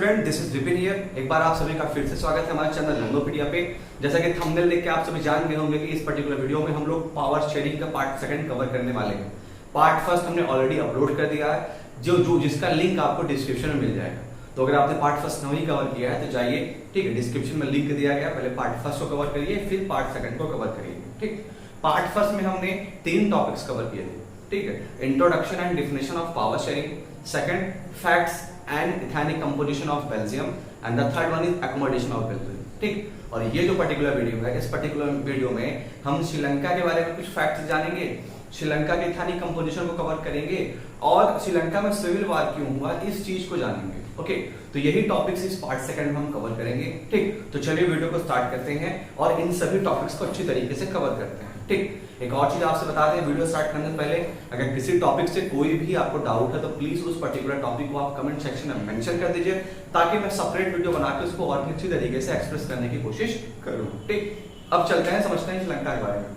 Student, this is Vipin here. एक बार आप सभी का फिर से स्वागत है हमारे चैनल लर्नोपीडिया पे। जैसा कि थंबनेल देख के आप सभी जान गए होंगे कि इस पर्टिकुलर वीडियो में हम लोग पावर शेयरिंग का पार्ट सेकंड कवर करने वाले हैं। पार्ट फर्स्ट हमने ऑलरेडी अपलोड कर दिया है, जो जिसका लिंक आपको डिस्क्रिप्शन में मिल जाएगा। तो अगर आपने पार्ट फर्स्ट नहीं कवर किया है तो जाइए, ठीक है, डिस्क्रिप्शन में लिंक दिया गया, पहले पार्ट फर्स्ट को कवर करिए, फिर पार्ट सेकंड को कवर करिए। ठीक, पार्ट फर्स्ट में हमने 3 टॉपिक्स कवर किए थे। ठीक है, introduction and definition of power sharing, second facts and ethnic composition of Belgium, and the third one is accommodation of Belgium. ठीक, और ये जो पर्टिकुलर वीडियो है, इस पर्टिकुलर वीडियो में हम श्रीलंका के बारे में कुछ फैक्ट्स जानेंगे, श्रीलंका के इथेनिक कंपोजिशन को कवर करेंगे और श्रीलंका में सिविल वार क्यों हुआ इस चीज को जानेंगे। ओके, तो यही टॉपिक्स इस पार्ट सेकंड में हम कवर करेंगे। ठीक, तो चलिए वीडियो को स्टार्ट करते हैं और इन सभी टॉपिक्स को अच्छी तरीके से कवर करते हैं। ठीक, एक और चीज आपसे बता दें, वीडियो स्टार्ट करने से पहले अगर किसी टॉपिक से कोई भी आपको डाउट है तो प्लीज उस पर्टिकुलर टॉपिक को आप कमेंट सेक्शन में मेंशन कर दीजिए, ताकि मैं सेपरेट वीडियो बना के उसको और भी अच्छी तरीके से एक्सप्रेस करने की कोशिश करूं। ठीक, अब चलते हैं, समझते हैं श्रीलंका के बारे में।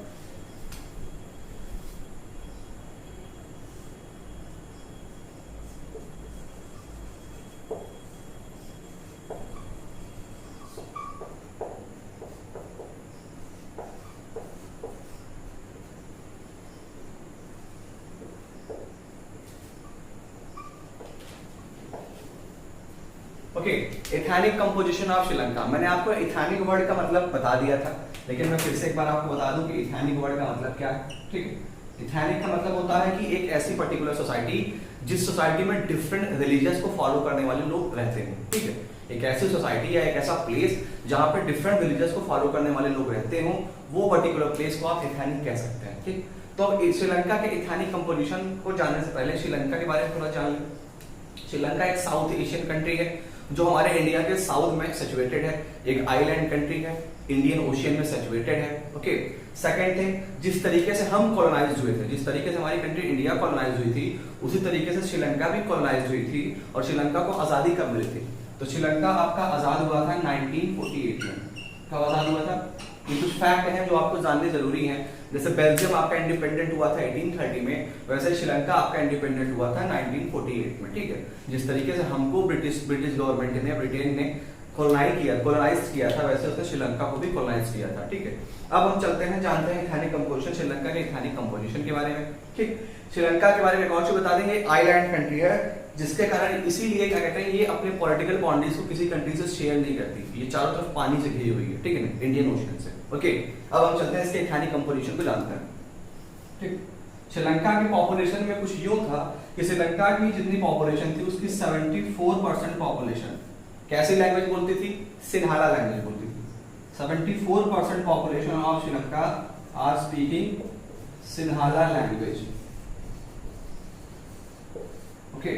Okay, ethnic composition of Sri Lanka. मैंने आपको इथेनिक वर्ड का मतलब बता दिया था, लेकिन मैं फिर से एक बार आपको बता दूं कि इथेनिक वर्ड का मतलब क्या है। ठीक है, इथेनिक का मतलब होता है कि एक ऐसी पर्टिकुलर सोसाइटी जिस सोसाइटी में डिफरेंट रिलीजियस को फॉलो करने वाले लोग रहते हैं। ठीक है, एक ऐसी सोसाइटी या एक ऐसा प्लेस जहां पे डिफरेंट रिलीजियस को फॉलो करने वाले लोग रहते हो, वो पर्टिकुलर प्लेस को आप इथेनिक कह सकते हैं। ठीक, तो श्रीलंका के इथेनिक कंपोजिशन को जानने से पहले श्रीलंका के बारे में थोड़ा जान लें। श्रीलंका एक साउथ एशियन कंट्री है जो हमारे इंडिया के साउथ में सिचुएटेड है, एक आइलैंड कंट्री है, इंडियन ओशियन में सिचुएटेड है। ओके, सेकंड थिंग, जिस तरीके से हम कॉलोनाइज हुए थे, जिस तरीके से हमारी कंट्री इंडिया कॉलोनाइज हुई थी, उसी तरीके से श्रीलंका भी कॉलोनाइज हुई थी। और श्रीलंका को आजादी कब मिली थी? तो श्रीलंका आपका आजाद हुआ था 1948 में। कब आजाद हुआ था? ये कुछ फैक्ट है जो आपको जानने जरूरी है। जैसे बेल्जियम आपका इंडिपेंडेंट हुआ था 1830 में, वैसे श्रीलंका आपका इंडिपेंडेंट हुआ था 1948 में। ठीक है, जिस तरीके से हमको ब्रिटिश गवर्नमेंट ने, ब्रिटेन ने कॉलोनाइज किया था, वैसे उसने श्रीलंका को भी कॉलोनाइज किया था। ठीक है, अब हम चलते हैं, जानते हैं इथेनिक कंपोजिशन, श्रीलंका के इथेनिक कंपोजिशन के बारे में। ठीक, श्रीलंका के बारे में कौन सी बता देंगे, आइलैंड कंट्री है, जिसके कारण इसीलिए क्या कहते हैं, ये अपने पॉलिटिकल बाउंड्रीज को किसी कंट्री से शेयर नहीं करती, ये चारों तरफ पानी से घिरी हुई है। ठीक है ना, इंडियन ओशियन से। ओके, अब हम चलते हैं इसके इथेनिक कंपोजिशन को जानते हैं। ठीक, श्रीलंका की पॉपुलेशन में कुछ यूं था कि श्रीलंका की जितनी पॉपुलेशन थी उसकी 74% पॉपुलेशन कैसी लैंग्वेज बोलती थी? सिन्हाला लैंग्वेज बोलती थी। 74% population of Sri Lanka are speaking Sinhala language. Okay,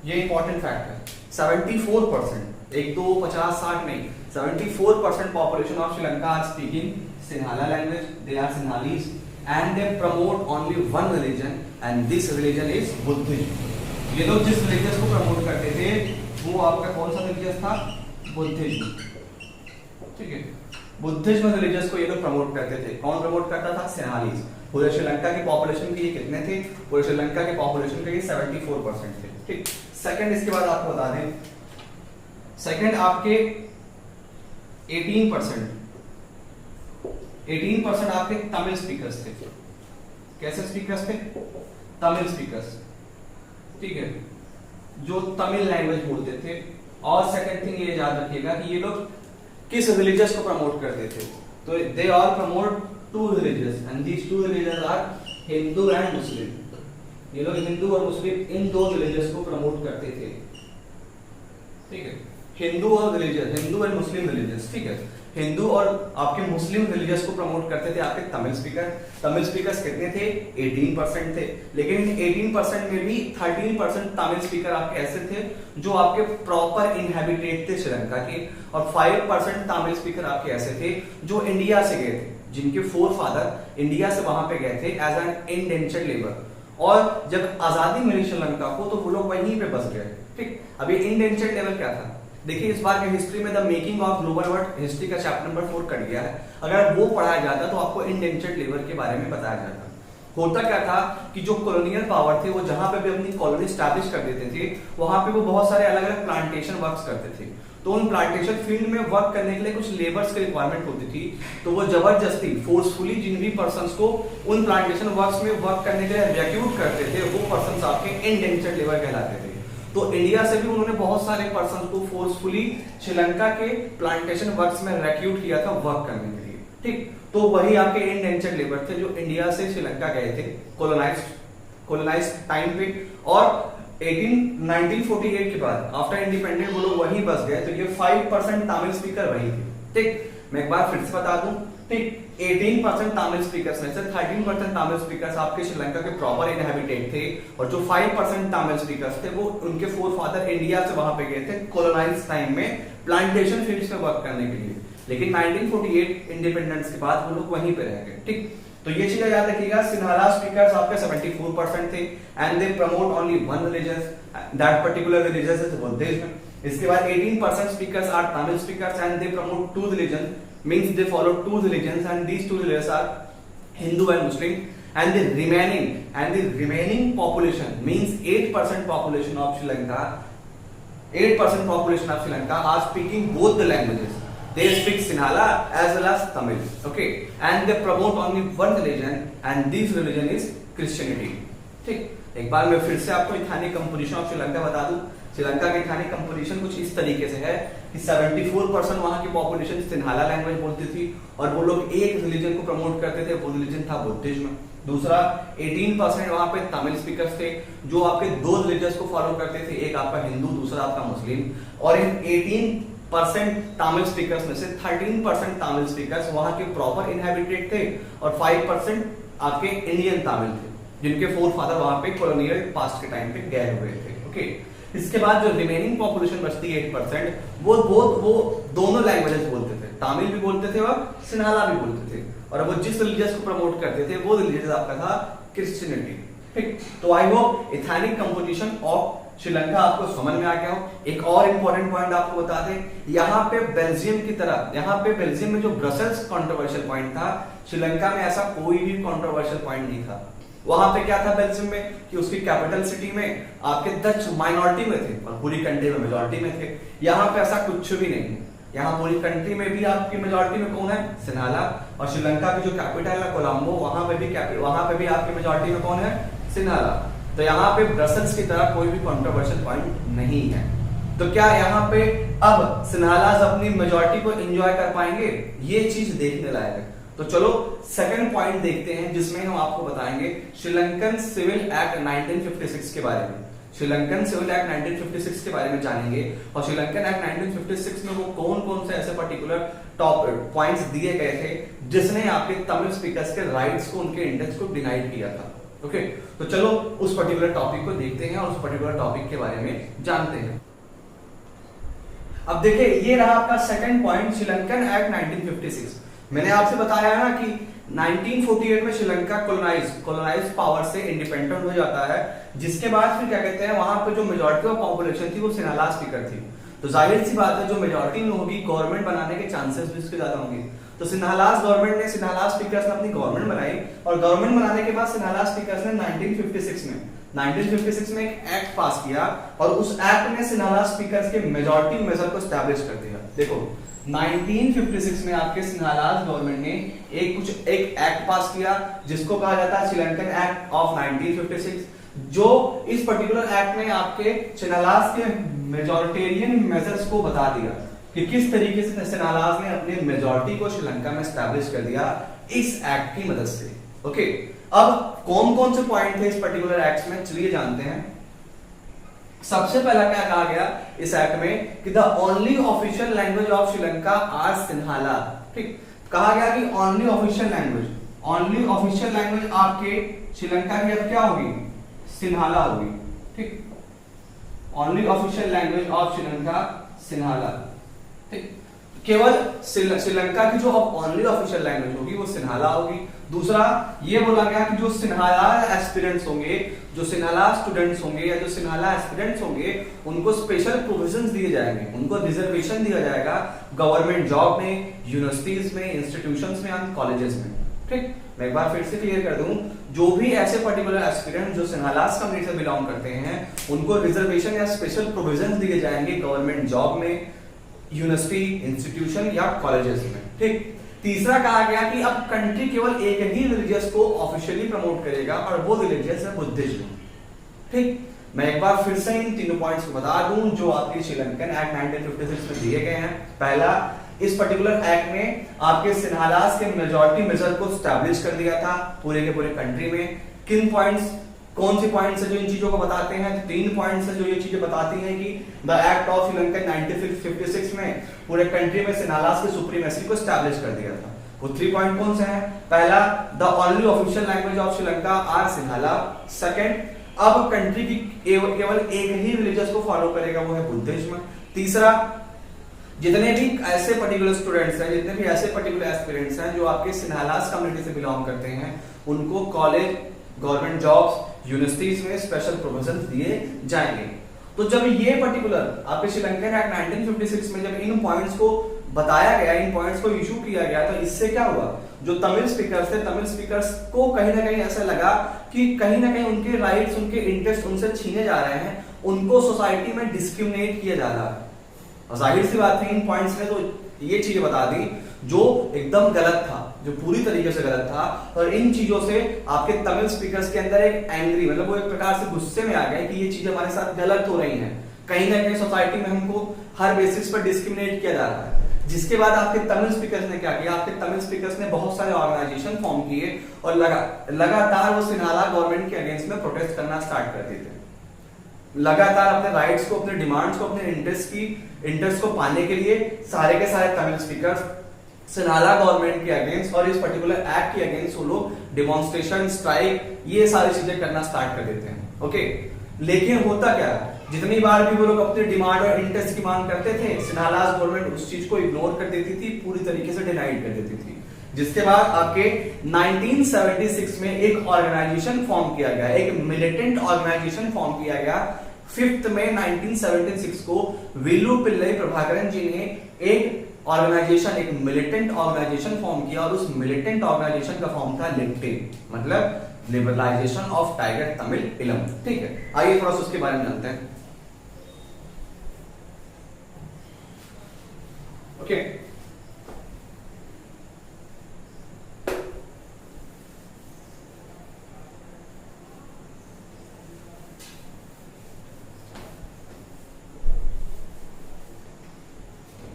ये इंपॉर्टेंट फैक्ट है। 74%, 1 2 50 60 नहीं, 74% population of Sri Lanka are speaking Sinhala language. They are Sinhalese and they promote only one religion and this religion is Buddhism. ये लोग जिस religious को promote करते थे वो आपका कौन सा रिलीजियस था? बुद्धिज्म। ठीक है, बुद्धिज्म रिलीजियस को ये लोग प्रमोट करते थे। कौन प्रमोट करता था? सिन्हालीज। पूरे श्रीलंका की पॉपुलेशन के ये कितने थे? पूरे श्रीलंका की पॉपुलेशन के ये 74% थे। ठीक, सेकंड इसके बाद आपको बता दें, सेकंड आपके 18% आपके तमिल स्पीकर्स थे। कैसे स्पीकर्स थे? तमिल स्पीकर्स। ठीक है, जो तमिल लैंग्वेज बोलते थे। और सेकंड थिंग ये याद रखिएगा कि ये लोग किस रिलीजियस को प्रमोट करते थे? तो they are promote 2 religious and these 2 religious are Hindu and Muslim. ये लोग हिंदू और मुस्लिम इन 2 रिलीजियस को प्रमोट करते थे। ठीक है, हिंदू और religious, Hindu and Muslim religious. ठीक है, हिंदू और आपके मुस्लिम रिलीजियस को प्रमोट करते थे आपके तमिल स्पीकर। तमिल स्पीकर्स कितने थे? 18% थे। लेकिन इन 18% में भी 13% तमिल स्पीकर आपके ऐसे थे जो आपके प्रॉपर इनहैबिटेट थे श्रीलंका के, और 5% तमिल स्पीकर आपके ऐसे थे जो इंडिया से गए थे, जिनके फोरफादर इंडिया से वहां पे गए थे एज एन इंडेंचर्ड लेबर। और जब आजादी मिली श्रीलंका को तो वो लोग वहीं पे बस गए। ठीक, अब ये इंडेंचर्ड लेबर क्या था? देखिए, इस बार के हिस्ट्री में the making of global world history का चैप्टर नंबर 4 कट गया है। अगर वो पढ़ाया जाता तो आपको इंडेंचर्ड लेबर के बारे में बताया जाता। होता क्या था कि जो कॉलोनियल पावर थे वो जहां पे भी अपनी कॉलोनी स्टैब्लिश कर देते थे वहां पे वो बहुत सारे अलग अलग प्लांटेशन वर्क्स करते थे। तो उन प्लांटेशन फील्ड में वर्क करने के लिए कुछ लेबर्स की रिक्वायरमेंट होती थी, तो वो जबरदस्ती फोर्सफुली जिन भी पर्संस को उन प्लांटेशन वर्क्स में वर्क करने के लिए रिक्रूट करते थे वो पर्संस आपके इंडेंचर्ड लेबर कहलाते थे। तो इंडिया से भी उन्होंने बहुत सारे पर्सन को फोर्सफुली श्रीलंका के प्लांटेशन वर्क्स में रिक्रूट किया था वर्क करने के लिए, ठीक। तो वही आपके इंडेंचर्ड लेबर थे जो इंडिया से श्रीलंका गए थे कॉलोनाइज टाइम पे, और 1948 के बाद आफ्टर इंडिपेंडेंट वो लोग वहीं बस गए। तो ये 5% तमिल स्पीकर वही थे, ठीक। मैं एक बार फिर से बता दूं, ठीक, 18% तमिल स्पीकर्स में से 13% तमिल स्पीकर्स आपके श्रीलंका के प्रॉपर इनहैबिटेट थे, और जो 5% तमिल स्पीकर्स थे वो उनके फोर फादर इंडिया से वहां पे गए थे कॉलोनाइज टाइम में प्लांटेशन फील्ड्स में वर्क करने के लिए। लेकिन 1948 इंडिपेंडेंस के बाद वो लोग वहीं पे रह गए, ठीक। तो ये चीज याद रखिएगा, सिन्हाला स्पीकर्स आपके 74% थे and they promote only one religion, that particular religion is Buddhism. इसके बाद 18% speakers are Tamil speakers and they promote two religion, means they follow two religions and these two religions are Hindu and Muslim, and the remaining population means 8% population of Sri Lanka, 8% population of Sri Lanka are speaking both the languages. They speak Sinhala as well as Tamil, okay, and they promote only one religion and this religion is Christianity, ठीक। एक बार मैं फिर से आपको ethnic composition of Sri Lanka बता दूं। श्रीलंका की ethnic composition कुछ इस तरीके से है कि 74% वहां की पॉपुलेशन सिन्हाला लैंग्वेज बोलती थी और वो लोग एक रिलीजन को प्रमोट करते थे, वो रिलीजन था बुद्धिज्म। दूसरा 18% वहां पे तमिल स्पीकर्स थे जो आपके दो रिलीजन्स को फॉलो करते थे, एक आपका हिंदू दूसरा आपका मुस्लिम। और इन 18% तमिल स्पीकर्स में से 13% तमिल स्पीकर्स वहां के प्रॉपर इनहैबिटेड थे और 5% आपके इंडियन तमिल थे जिनके फोर फादर वहां पे कॉलोनियल पास्ट के टाइम पे गए हुए थे, ओके। इसके बाद जो रिमेनिंग पॉपुलेशन बचती है 8%, वो दोनों लैंग्वेजेस बोलते थे, तमिल भी बोलते थे और सिन्हाला भी बोलते थे, और वो जिस रिलीजियस को प्रमोट करते थे वो रिलीजियस आपका था क्रिश्चियनिटी, ठीक। तो I hope ethnic composition of Sri Lanka आपको समझ में आ गया हो। एक और इंपॉर्टेंट पॉइंट आपको बता दें, यहाँ पे बेल्जियम की तरह, यहाँ पे बेल्जियम में जो ब्रसेल्स कंट्रोवर्शियल पॉइंट था, श्रीलंका में ऐसा कोई भी कंट्रोवर्शियल पॉइंट नहीं था। वहां पे क्या था बेल्जियम में कि उसकी कैपिटल सिटी में आपके डच माइनॉरिटी में थे और पूरी कंट्री में मेजॉरिटी में थे। यहाँ पे ऐसा कुछ भी नहीं है, यहाँ पूरी कंट्री में भी आपकी मेजॉरिटी में कौन है, सिन्हाला, और श्रीलंका की जो कैपिटल है कोलंबो, वहां पे भी आपकी मेजॉरिटी में कौन है, सिन्हाला। तो यहाँ पे ब्रसेल्स की तरह कोई भी कंट्रोवर्शियल पॉइंट नहीं है। तो क्या यहाँ पे अब सिन्हालास अपनी मेजॉरिटी को एंजॉय कर पाएंगे, ये चीज देखने लायक है। तो चलो सेकंड पॉइंट देखते हैं जिसमें हम आपको बताएंगे श्रीलंकन सिविल एक्ट 1956 के बारे में। श्रीलंकन सिविल एक्ट 1956 के बारे में जानेंगे और श्रीलंकन एक्ट 1956 में वो कौन कौन से ऐसे पर्टिकुलर टॉप पॉइंट्स दिए गए थे जिसने आपके तमिल स्पीकर्स के राइट्स को, उनके इंडेक्स को डिनाइड किया था, ओके। तो चलो उस पर्टिकुलर टॉपिक को देखते हैं और उस पर्टिकुलर टॉपिक के बारे में जानते हैं। अब देखिए ये रहा आपका सेकंड पॉइंट, श्रीलंकन एक्ट 1956। मैंने आपसे बताया ना कि 1948 में श्रीलंका कॉलोनाइज पावर से इंडिपेंडेंट हो जाता है, जिसके बाद फिर क्या कहते हैं वहां पे जो मेजॉरिटी ऑफ पॉपुलेशन थी वो सिन्हाला स्पीकर थी। तो जाहिर सी बात है जो मेजॉरिटी में होगी गवर्नमेंट बनाने के चांसेस भी उसके ज्यादा होंगे। तो सिन्हालास गवर्नमेंट ने, सिन्हालास स्पीकर्स ने अपनी गवर्नमेंट बनाई और गवर्नमेंट बनाने के बाद सिन्हालास स्पीकर्स ने 1956 में एक एक्ट पास किया और उस एक्ट ने सिन्हालास स्पीकर्स के मेजॉरिटी मेजर को एस्टैब्लिश कर दिया। देखो 1956 में आपके सिन्हालास गवर्नमेंट ने एक एक्ट पास किया जिसको कहा जाता है श्रीलंकन एक्ट ऑफ 1956, जो इस पर्टिकुलर एक्ट में आपके सिन्हालास के मेजॉरिटेरियन मेजर्स को बता दिया कि किस तरीके से सिन्हालास ने अपने मेजॉरिटी को श्रीलंका में एस्टैब्लिश कर दिया इस एक्ट की मदद से, ओके। अब कौन कौन से पॉइंट थे इस पर्टिकुलर एक्ट में, चलिए जानते हैं। सबसे पहला क्या कहा गया इस एक्ट में कि the only official language of Sri Lanka are Sinhala, ठीक। कहा गया कि ओनली ऑफिशियल लैंग्वेज आपके श्रीलंका की अब क्या होगी, सिन्हाला होगी, ठीक। Only official language of Sri Lanka Sinhala, ठीक। केवल श्रीलंका की जो अब ओनली ऑफिशियल लैंग्वेज होगी वो सिन्हाला होगी। दूसरा ये बोला गया कि जो सिन्हाला एस्पिरेंट्स होंगे, जो सिन्हाला स्टूडेंट्स होंगे या जो सिन्हाला एस्पिरेंट्स होंगे उनको स्पेशल प्रोविजंस दिए जाएंगे, उनको रिजर्वेशन दिया जाएगा गवर्नमेंट जॉब में, यूनिवर्सिटीज में, इंस्टीट्यूशंस में एंड कॉलेजेस में, ठीक, मैं एक बार फिर से क्लियर कर दूं, जो भी ऐसे पर्टिकुलर एस्पिरेंट जो सिन्हालास कम्युनिटी से बिलोंग करते हैं उनको रिजर्वेशन या स्पेशल प्रोविजन दिए जाएंगे गवर्नमेंट जॉब में, यूनिवर्सिटी, इंस्टीट्यूशन या कॉलेजेस में। ठीक, तीसरा कहा गया कि अब कंट्री केवल एक ही रिलीजियस को ऑफिशियली प्रमोट करेगा और वो रिलीजियस है बुद्धिज्म। ठीक, मैं एक बार फिर से इन तीनों पॉइंट्स को बता दूं जो आपके श्रीलंकन एक्ट 1956 में दिए गए हैं। पहला, इस पर्टिकुलर एक्ट में आपके सिन्हालास के मेजॉरिटी मेजर को स्टैब्लिश कर दिया था पूरे के पूरे कंट्री में। किन पॉइंट्स, कौन सी पॉइंट्स है जो इन चीजों को बताते हैं? 3 पॉइंट्स है जो ये चीजें बताती हैं कि द एक्ट ऑफ श्रीलंका 1956 में पूरे कंट्री में सिन्हालास की सुप्रीमेसी को स्टैब्लिश कर दिया था। वो 3 पॉइंट कौन से हैं? पहला, the only official language of Sri Lanka are Sinhala. Second, अब कंट्री की केवल एक ही रिलीजियस को फॉलो करेगा, वो है बुद्धिज्म। तीसरा, जितने भी ऐसे पर्टिकुलर स्टूडेंट्स हैं, जितने भी ऐसे पर्टिकुलर एस्पिरेंट्स हैं जो आपके सिन्हालास कम्युनिटी से बिलोंग करते हैं, उनको कॉलेज, गवर्नमेंट जॉब्स, यूनिवर्सिटीज में स्पेशल प्रोविजन दिए जाएंगे। तो जब ये पर्टिकुलर आपके श्रीलंकन एक्ट 1956 में जब इन पॉइंट्स को बताया गया, इन पॉइंट्स को इशू किया गया, तो इससे क्या हुआ? जो तमिल स्पीकर्स थे, तमिल स्पीकर्स को कहीं ना कहीं ऐसा लगा कि कहीं ना कहीं उनके राइट्स, उनके इंटरेस्ट उनसे छीने जा रहे हैं, उनको सोसाइटी में डिस्क्रिमिनेट किया जा रहा है। और जाहिर सी बात है इन पॉइंट्स में तो ये चीजें बता दी जो एकदम गलत था, जो पूरी तरीके से गलत था। और इन चीजों से आपके तमिल स्पीकर्स के अंदर एक एंग्री, मतलब वो एक प्रकार से गुस्से में आ गए कि ये चीजें हमारे साथ गलत हो रही हैं, कहीं ना कहीं सोसाइटी में हमको हर बेसिस पर डिस्क्रिमिनेट किया जा रहा है। जिसके बाद आपके तमिल स्पीकर्स ने क्या किया? आपके तमिल स्पीकर्स ने बहुत सारे ऑर्गेनाइजेशन फॉर्म किए और लगातार वो सिन्हाला गवर्नमेंट के अगेंस्ट में प्रोटेस्ट करना स्टार्ट कर देते हैं। लगातार अपने राइट्स को, अपने डिमांड्स को, अपने इंटरेस्ट को पाने के लिए सारे के सारे तमिल स्पीकर्स सिन्हाला गवर्नमेंट के अगेंस्ट और इस पर्टिकुलर एक्ट के अगेंस्ट वो लोग डिमॉन्स्ट्रेशन, स्ट्राइक, ये सारी चीजें करना स्टार्ट कर देते हैं। ओके, लेकिन होता क्या, जितनी बार भी वो लोग अपने डिमांड और इंटरेस्ट की मांग करते थे, सिन्हालास गवर्नमेंट उस चीज को इग्नोर कर देती थी, पूरी तरीके से डिनाइड कर देती थी। जिसके बाद आपके 1976 में एक ऑर्गेनाइजेशन फॉर्म किया गया, एक मिलिटेंट ऑर्गेनाइजेशन फॉर्म किया गया। 5 मई 1976 को विल्लू पिल्लई प्रभाकरन जी ने एक ऑर्गेनाइजेशन, एक मिलिटेंट ऑर्गेनाइजेशन फॉर्म किया और उस मिलिटेंट ऑर्गेनाइजेशन का फॉर्म था लिट्टे, मतलब लिबरलाइजेशन ऑफ टाइगर तमिल इलम। ठीक है, आइए थोड़ा सा उसके बारे में जानते हैं। ओके,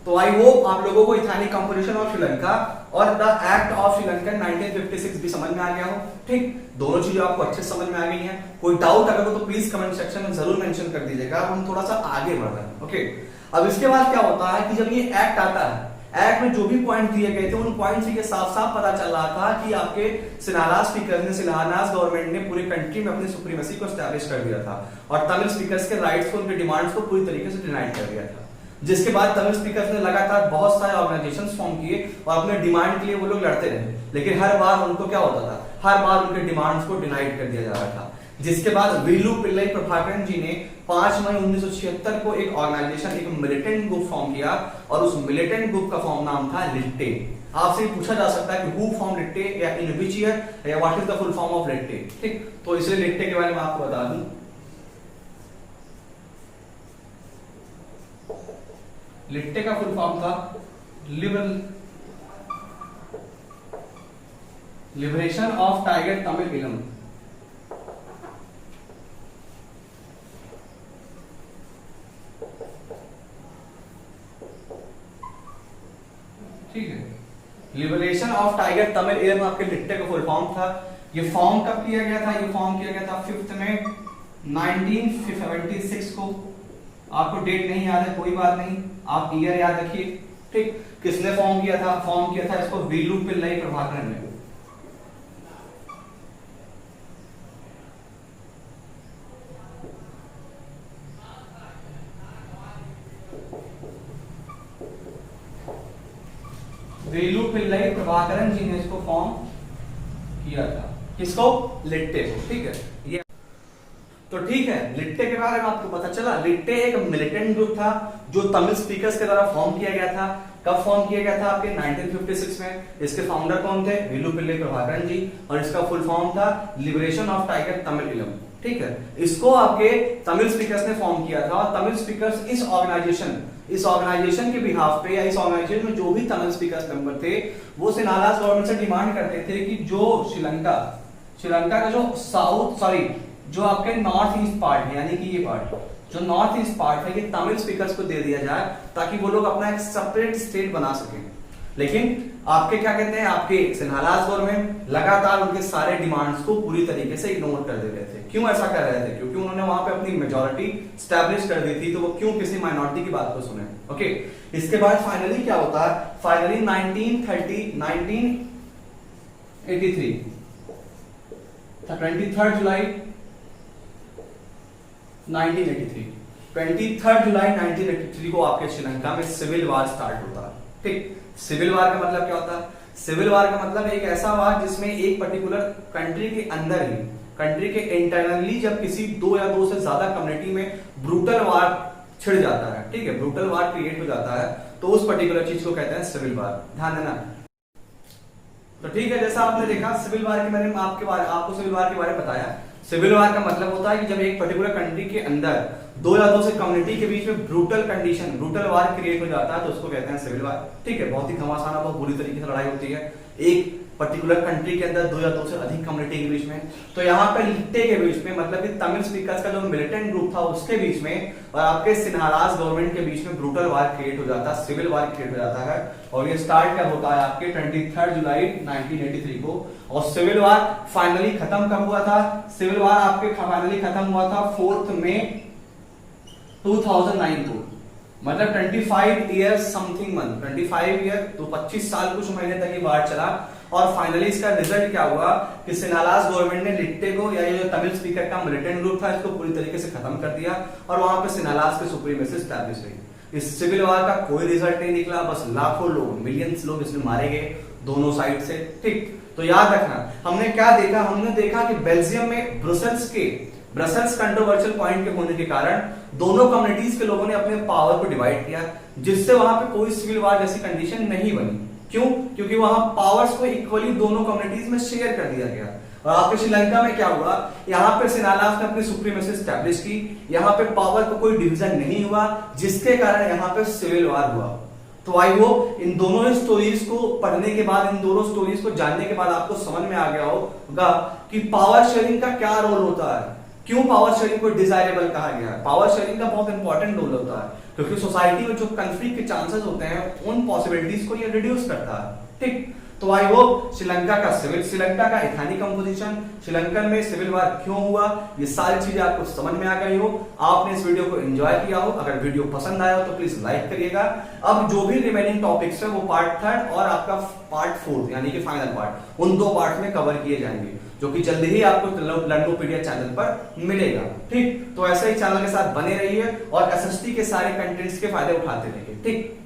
तो आई होप आप लोगों को इथेनिक कंपोजिशन ऑफ श्रीलंका और द एक्ट ऑफ श्रीलंका 1956 भी समझ में आ गया हो। ठीक, दोनों चीजें आपको अच्छे समझ में आ गई हैं। कोई डाउट अगर हो तो प्लीज कमेंट सेक्शन में जरूर मेंशन कर दीजिएगा, हम थोड़ा सा आगे बढ़ रहे हैं। ओके, अब इसके बाद क्या होता है कि जब ये एक्ट आता है, एक्ट में जो भी पॉइंट दिए गए थे उन पॉइंट से ये साफ साफ पता चल रहा था कि आपके सिन्हालास स्पीकर ने, सिन्हालास गवर्नमेंट ने पूरे कंट्री में अपनी सुप्रीमेसी को एस्टैब्लिश कर दिया था और तमिल स्पीकर्स के राइट्स को, उनके डिमांड्स को पूरी तरीके से डिनाइड कर दिया था। जिसके बाद तमिल स्पीकर्स ने लगातार बहुत सारे ऑर्गेनाइजेशंस फॉर्म किए और अपने डिमांड के लिए वो लोग लड़ते रहे, लेकिन हर बार उनको क्या होता था? हर बार उनके डिमांड्स को डिनाइड कर दिया जा रहा था। जिसके बाद विल्लू पिल्लई प्रभाकरन जी ने 5 मई 1976 को एक ऑर्गेनाइजेशन, एक मिलिटेंट ग्रुप फॉर्म किया और उस मिलिटेंट ग्रुप का फॉर्म नाम था लिट्टे। आपसे पूछा जा सकता है कि हु फॉर्म लिट्टे या इन विच ईयर या what is the full form of LTTE. ठीक, तो इसलिए लिट्टे के बारे में आपको बता दूं। लिट्टे का फुल फॉर्म था लिबरेशन ऑफ टाइगर तमिल इलम। ठीक है, लिबरेशन ऑफ टाइगर तमिल इलम आपके लिट्टे का फुल फॉर्म था। ये फॉर्म कब किया गया था? ये फॉर्म किया गया था 5 मई 1976 को। आपको डेट नहीं याद है, कोई बात नहीं, आप ईयर याद रखिए। ठीक, किसने फॉर्म किया था? फॉर्म किया था इसको विल्लू पिल्लई प्रभाकरन ने। विल्लू पिल्लई प्रभाकरन जी ने इसको फॉर्म किया था। किसको? लिट्टे को। ठीक है, ये तो ठीक है, लिट्टे के बारे में आपको पता चला। लिट्टे एक मिलिटेंट ग्रुप था जो तमिल स्पीकर्स के द्वारा फॉर्म किया गया था। कब फॉर्म किया गया था? आपके 1956 में। इसके फाउंडर कौन थे? वेलुपिल्ले प्रभाकरन जी, और इसका फुल फॉर्म था लिबरेशन ऑफ टाइगर तमिल। ठीक है, इसको आपके तमिल स्पीकर्स ने फॉर्म किया था, और तमिल स्पीकर्स इस ऑर्गेनाइजेशन के बिहाफ पे, या इस ऑर्गेनाइजेशन में जो भी तमिल स्पीकर्स मेंबर थे, वो सिनालास गवर्नमेंट से डिमांड करते थे कि जो श्रीलंका का जो आपके नॉर्थ ईस्ट पार्ट है, यानी कि ये पार्ट जो नॉर्थ ईस्ट पार्ट है, ये तमिल स्पीकर्स को दे दिया जाए ताकि वो लोग अपना एक सेपरेट स्टेट बना सकें। लेकिन आपके क्या कहते हैं, आपके सिन्हालास गवर्नमेंट लगातार उनके सारे डिमांड्स को पूरी तरीके से इग्नोर कर दे रहे थे। क्यों ऐसा कर रहे थे? क्योंकि उन्होंने वहां पे अपनी मेजॉरिटी स्टैब्लिश कर दी थी, तो वो क्यों किसी माइनॉरिटी की बात को सुने। ओके, इसके बाद फाइनली क्या होता है? फाइनली 1983 23 जुलाई 1983 को आपके श्रीलंका में सिविल वार स्टार्ट होता है। ठीक, सिविल वार का मतलब क्या होता है? सिविल वार का मतलब एक ऐसा वार जिसमें एक पर्टिकुलर कंट्री के अंदर ही, कंट्री के इंटरनली जब किसी दो या दो से ज्यादा कम्युनिटी में ब्रूटल वार छिड़ जाता है, ठीक है, ब्रूटल वार क्रिएट हो जाता है, तो उस पर्टिकुलर चीज को कहते हैं सिविल वार। ध्यान देना। तो ठीक है, जैसा आपने देखा सिविल वार के मैंने आपको सिविल वार के बारे में बताया। सिविल वार का मतलब होता है कि जब एक पर्टिकुलर कंट्री के अंदर दो या दो से कम्युनिटी के बीच में ब्रूटल वार क्रिएट हो जाता है, तो उसको कहते हैं सिविल वार। ठीक है, बहुत ही घमासाना, बहुत बुरी तरीके से लड़ाई होती है एक पर्टिकुलर कंट्री के अंदर दो या दो से अधिक कम्युनिटी के बीच में। तो यहाँ पे लिट्टे के बीच में, मतलब कि तमिल स्पीकर्स का जो मिलिटेंट ग्रुप था उसके बीच में और आपके सिन्हालास गवर्नमेंट के बीच में ब्रूटल वार क्रिएट हो जाता है, सिविल वार क्रिएट हो जाता है। और ये स्टार्ट कब होता है? आपके 23 जुलाई 1983 को। और सिविल वार फाइनली खत्म कब हुआ था? सिविल वार आपके फाइनली खत्म हुआ था 4 मई 2009 को। मतलब 25 ईयर्स समथिंग मंथ, 25 ईयर तो 25 साल कुछ महीने तक ये वार चला। और फाइनली इसका रिजल्ट क्या हुआ कि सिन्हालास गवर्नमेंट ने लिट्टे को, या ये जो तमिल स्पीकर का मिलिटेंट ग्रुप था, इसको पूरी तरीके से खत्म कर दिया और वहां पे सिन्हालास के सुप्रीमेसी स्टैब्लिश हुई। इस सिविल वार का कोई रिजल्ट नहीं निकला, बस लाखों लोग, मिलियंस लोग इसमें मारे गए दोनों साइड से। ठीक, तो याद रखना हमने क्या देखा? हमने देखा कि बेल्जियम में ब्रसेल्स कंट्रोवर्शियल पॉइंट के होने के कारण दोनों कम्युनिटीज के लोगों ने अपने पावर को डिवाइड किया, जिससे वहां पे कोई सिविल वार जैसी कंडीशन नहीं बनी। क्यों? क्योंकि वहां पावर्स को इक्वली दोनों कम्युनिटीज में शेयर कर दिया गया। और आपके श्रीलंका में क्या हुआ? यहाँ पे सिन्हालास ने अपनी सुप्रीमेसी स्टैब्लिश की, यहाँ पे पावर का कोई डिवीजन नहीं हुआ, जिसके कारण यहाँ पे सिविल वार हुआ। तो आई होप इन दोनों स्टोरीज को पढ़ने के बाद, इन दोनों स्टोरीज को जानने के बाद आपको समझ में आ गया होगा कि पावर शेयरिंग का क्या रोल होता है, क्यों पावर शेयरिंग को डिजायरेबल कहा गया है। पावर शेयरिंग का बहुत इंपॉर्टेंट रोल होता है, क्योंकि सोसाइटी में जो कंफ्लिक्ट के चांसेस होते हैं उन पॉसिबिलिटीज को ये रिड्यूस करता है। ठीक, तो आई होप श्रीलंका का एथनिक कंपोजिशन, श्रीलंकन में सिविल वार क्यों हुआ, ये सारी चीजें आपको समझ में आ गई हो, आपने इस वीडियो को एंजॉय किया हो। अगर वीडियो पसंद आया हो तो प्लीज लाइक करिएगा। अब जो भी रिमेनिंग टॉपिक्स है वो पार्ट 3 और आपका पार्ट 4 यानी कि फाइनल पार्ट, उन 2 पार्ट में कवर किए जाएंगे, जो कि जल्दी ही आपको लर्नोपीडिया चैनल पर मिलेगा। ठीक, तो ऐसे ही चैनल के साथ बने रहिए और एसएसटी के सारे कंटेंट्स के फायदे उठाते रहिए। ठीक।